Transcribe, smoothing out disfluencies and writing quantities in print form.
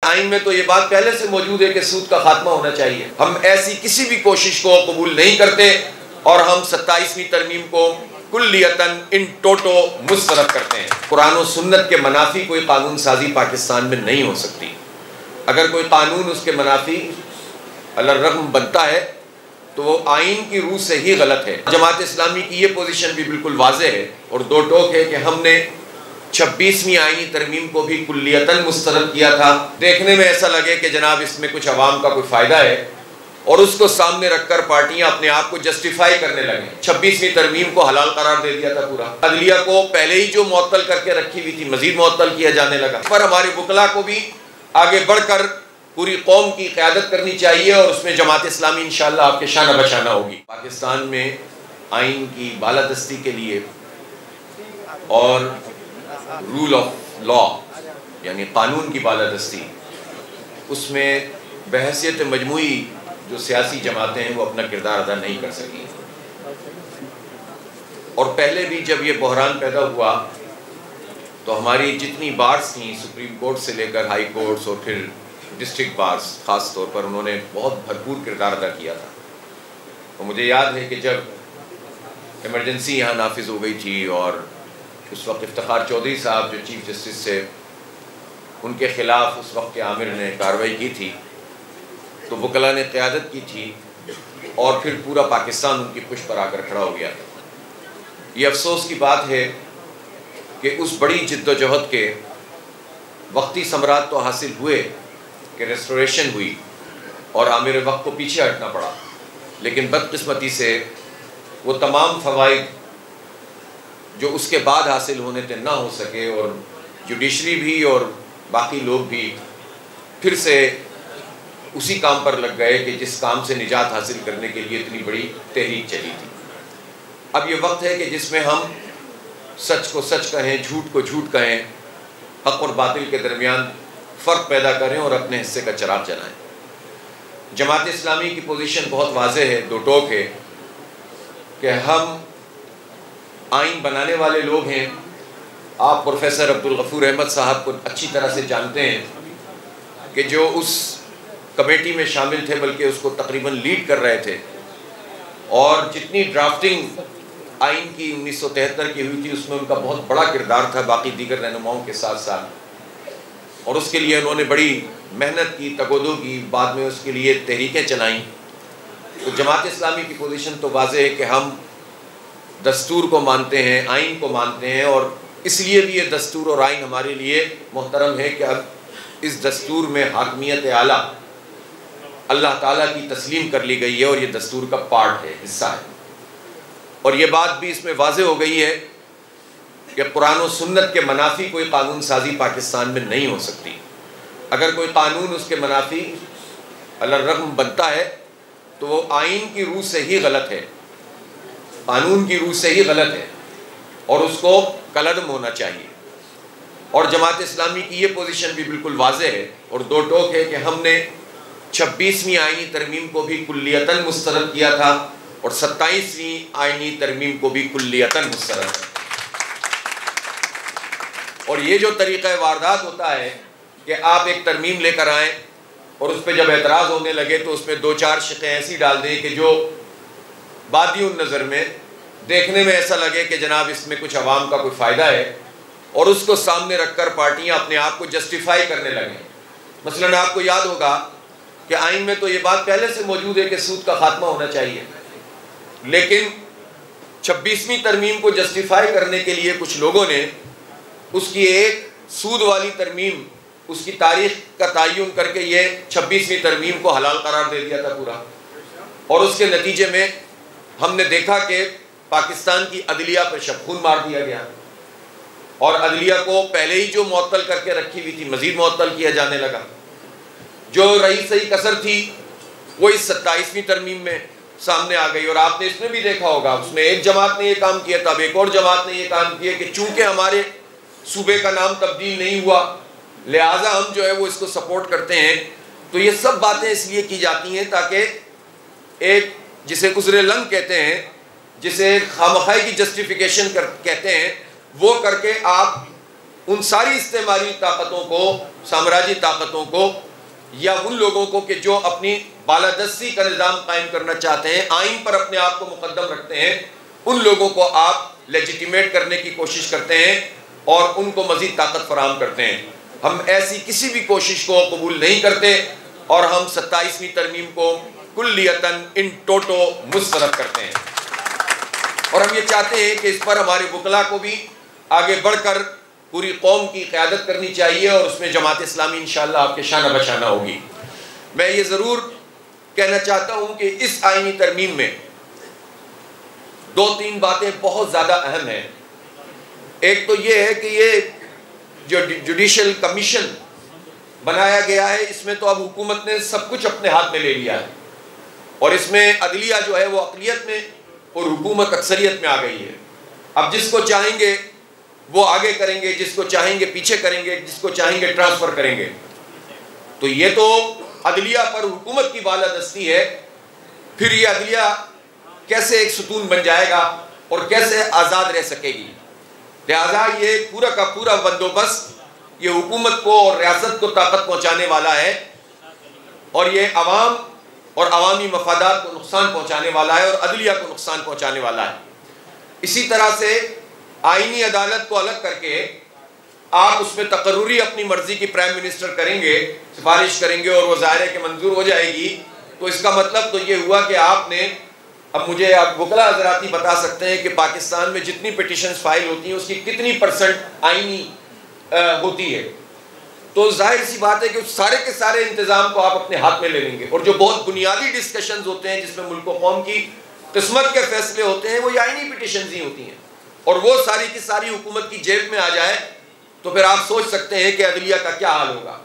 آئین میں تو یہ بات پہلے سے موجود ہے کہ سود کا خاتمہ ہونا چاہیے. ہم ایسی کسی بھی کوشش کو قبول نہیں کرتے اور ہم 27ویں ترمیم کو کلیتاً ان ٹوٹو مسترد کرتے ہیں. قرآن و سنت کے منافی کوئی قانون سازی پاکستان میں نہیں ہو سکتی. اگر کوئی قانون اس کے منافی علی الرغم بنتا ہے تو وہ آئین کی روح سے ہی غلط ہے. جماعت اسلامی کی یہ پوزیشن بھی بالکل واضح ہے اور دو ٹوک ہے کہ ہم نے 26ویں آئینی ترمیم کو بھی کلیتاً مسترد کیا تھا. دیکھنے میں ایسا لگے کہ جناب اس میں کچھ عوام کا کوئی فائدہ ہے اور اس کو سامنے رکھ کر پارٹیاں اپنے آپ کو جسٹیفائی کرنے لگیں. 26ویں ترمیم کو حلال قرار دے دیا تھا پورا. عدلیہ کو پہلے ہی جو معطل کر کے رکھی ہوئی تھی مزید معطل کیا جانے لگا. پر ہمارے وکلاء کو بھی آگے بڑھ کر پوری قوم کی قیادت کرنی چاہیے اور اس میں جماعت اسلامی انشاءاللہ آپ کے شانہ بشانہ ہوگی. پاکستان میں آئین کی بالادستی کے لیے اور رول آف لا یعنی قانون کی بالادستی، اس میں بحیثیت مجموعی جو سیاسی جماعتیں ہیں وہ اپنا کردار ادا نہیں کر سکی. اور پہلے بھی جب یہ بحران پیدا ہوا تو ہماری جتنی بارز تھیں سپریم کورٹ سے لے کر ہائی کورٹس اور پھر ڈسٹرکٹ بارز خاص طور پر انہوں نے بہت بھرپور کردار ادا کیا تھا. تو مجھے یاد ہے کہ جب ایمرجنسی یہاں نافذ ہو گئی تھی اور اس وقت افتخار چودھری صاحب جو چیف جسٹس سے ان کے خلاف اس وقت کے عامر نے کارروائی کی تھی تو وکلاء نے قیادت کی تھی اور پھر پورا پاکستان ان کی پشت پر آ کر کھڑا ہو گیا تھا. یہ افسوس کی بات ہے کہ اس بڑی جد و جہد کے وقتی ثمرات تو حاصل ہوئے کہ ریسٹوریشن ہوئی اور عامر وقت کو پیچھے ہٹنا پڑا، لیکن بدقسمتی سے وہ تمام فوائد جو اس کے بعد حاصل ہونے تھے نہ ہو سکے اور جوڈیشری بھی اور باقی لوگ بھی پھر سے اسی کام پر لگ گئے کہ جس کام سے نجات حاصل کرنے کے لیے اتنی بڑی تحریک چلی تھی. اب یہ وقت ہے کہ جس میں ہم سچ کو سچ کہیں، جھوٹ کو جھوٹ کہیں، حق اور باطل کے درمیان فرق پیدا کریں اور اپنے حصے کا چراغ جلائیں. جماعت اسلامی کی پوزیشن بہت واضح ہے، دو ٹوک ہے کہ ہم آئین بنانے والے لوگ ہیں. آپ پروفیسر عبدالغفور احمد صاحب کو اچھی طرح سے جانتے ہیں کہ جو اس کمیٹی میں شامل تھے بلکہ اس کو تقریباً لیڈ کر رہے تھے اور جتنی ڈرافٹنگ آئین کی 1973 کی ہوئی تھی اس میں ان کا بہت بڑا کردار تھا باقی دیگر رہنماؤں کے ساتھ ساتھ، اور اس کے لیے انہوں نے بڑی محنت کی، تگودو کی، بعد میں اس کے لیے تحریکیں چلائیں. تو جماعت اسلامی کی پوزیشن تو واضح ہے کہ ہم دستور کو مانتے ہیں، آئین کو مانتے ہیں اور اس لیے بھی یہ دستور اور آئین ہمارے لیے محترم ہے کہ اب اس دستور میں حاکمیت اعلیٰ اللہ تعالیٰ کی تسلیم کر لی گئی ہے اور یہ دستور کا پارٹ ہے، حصہ ہے. اور یہ بات بھی اس میں واضح ہو گئی ہے کہ قرآن و سنت کے منافی کوئی قانون سازی پاکستان میں نہیں ہو سکتی. اگر کوئی قانون اس کے منافی علی الرغم بنتا ہے تو وہ آئین کی روح سے ہی غلط ہے، قانون کی روح سے ہی غلط ہے اور اس کو کالعدم ہونا چاہیے. اور جماعت اسلامی کی یہ پوزیشن بھی بالکل واضح ہے اور دو ٹوک ہے کہ ہم نے 26ویں آئینی ترمیم کو بھی کلیتاً مسترد کیا تھا اور 27ویں آئینی ترمیم کو بھی کلیتاً مسترد. اور یہ جو طریقہ واردات ہوتا ہے کہ آپ ایک ترمیم لے کر آئیں اور اس پہ جب اعتراض ہونے لگے تو اس میں دو چار شقیں ایسی ڈال دیں کہ جو بادی النظر میں دیکھنے میں ایسا لگے کہ جناب اس میں کچھ عوام کا کوئی فائدہ ہے اور اس کو سامنے رکھ کر پارٹیاں اپنے آپ کو جسٹیفائی کرنے لگیں. مثلاً آپ کو یاد ہوگا کہ آئین میں تو یہ بات پہلے سے موجود ہے کہ سود کا خاتمہ ہونا چاہیے، لیکن 26ویں ترمیم کو جسٹیفائی کرنے کے لیے کچھ لوگوں نے اس کی ایک سود والی ترمیم، اس کی تاریخ کا تعین کر کے یہ 26ویں ترمیم کو حلال قرار دے دیا تھا پورا. اور اس کے نتیجے میں ہم نے دیکھا کہ پاکستان کی عدلیہ پر شبخون مار دیا گیا اور عدلیہ کو پہلے ہی جو معطل کر کے رکھی ہوئی تھی مزید معطل کیا جانے لگا. جو رہی صحیح کسر تھی وہ اس 27ویں ترمیم میں سامنے آ گئی. اور آپ نے اس میں بھی دیکھا ہوگا اس میں ایک جماعت نے یہ کام کیا تھا، اب ایک اور جماعت نے یہ کام کیا کہ چونکہ ہمارے صوبے کا نام تبدیل نہیں ہوا لہٰذا ہم جو ہے وہ اس کو سپورٹ کرتے ہیں. تو یہ سب باتیں اس لیے کی جاتی ہیں تاکہ ایک جسے عذر لنگ کہتے ہیں، جسے خامخواہی کی جسٹیفیکیشن کہتے ہیں، وہ کر کے آپ ان ساری استعماری طاقتوں کو سامراجی طاقتوں کو یا ان لوگوں کو کہ جو اپنی بالادستی کا نظام قائم کرنا چاہتے ہیں، آئین پر اپنے آپ کو مقدم رکھتے ہیں، ان لوگوں کو آپ لیجیٹیمیٹ کرنے کی کوشش کرتے ہیں اور ان کو مزید طاقت فراہم کرتے ہیں۔ ہم ایسی کسی بھی کوشش کو قبول نہیں کرتے اور ہم 27ویں ترمیم کو کلیتاً ان ٹوٹو مسترد کرتے ہیں، اور ہم یہ چاہتے ہیں کہ اس پر ہمارے وکلاء کو بھی آگے بڑھ کر پوری قوم کی قیادت کرنی چاہیے، اور اس میں جماعت اسلامی انشاءاللہ آپ کے شانہ بشانہ ہوگی۔ میں یہ ضرور کہنا چاہتا ہوں کہ اس آئینی ترمیم میں 2-3 باتیں بہت زیادہ اہم ہیں۔ ایک تو یہ ہے کہ یہ جو جوڈیشل کمیشن بنایا گیا ہے، اس میں تو اب حکومت نے سب کچھ اپنے ہاتھ میں لے لیا ہے، اور اس میں عدلیہ جو ہے وہ اقلیت میں اور حکومت اکثریت میں آ گئی ہے۔ اب جس کو چاہیں گے وہ آگے کریں گے، جس کو چاہیں گے پیچھے کریں گے، جس کو چاہیں گے ٹرانسفر کریں گے۔ تو یہ تو عدلیہ پر حکومت کی بالادستی ہے، پھر یہ عدلیہ کیسے ایک ستون بن جائے گا اور کیسے آزاد رہ سکے گی؟ لہذا یہ پورا کا پورا بندوبست یہ حکومت کو اور ریاست کو طاقت پہنچانے والا ہے، اور یہ عوام اور عوامی مفادات کو نقصان پہنچانے والا ہے اور عدلیہ کو نقصان پہنچانے والا ہے۔ اسی طرح سے آئینی عدالت کو الگ کر کے آپ اس میں تقرری اپنی مرضی کی پرائم منسٹر کریں گے، سفارش کریں گے اور وہ ظاہر ہے کہ منظور ہو جائے گی، تو اس کا مطلب تو یہ ہوا کہ آپ نے، اب مجھے آپ وکلاء حضرات ہی بتا سکتے ہیں کہ پاکستان میں جتنی پٹیشنز فائل ہوتی ہیں اس کی کتنی % آئینی ہوتی ہے، تو ظاہر سی بات ہے کہ سارے کے سارے انتظام کو آپ اپنے ہاتھ میں لے لیں گے، اور جو بہت بنیادی ڈسکشنز ہوتے ہیں جس میں ملک و قوم کی قسمت کے فیصلے ہوتے ہیں، وہ یہ آئینی پٹیشنز ہی ہوتی ہیں، اور وہ ساری کی ساری حکومت کی جیب میں آ جائے تو پھر آپ سوچ سکتے ہیں کہ عدلیہ کا کیا حال ہوگا۔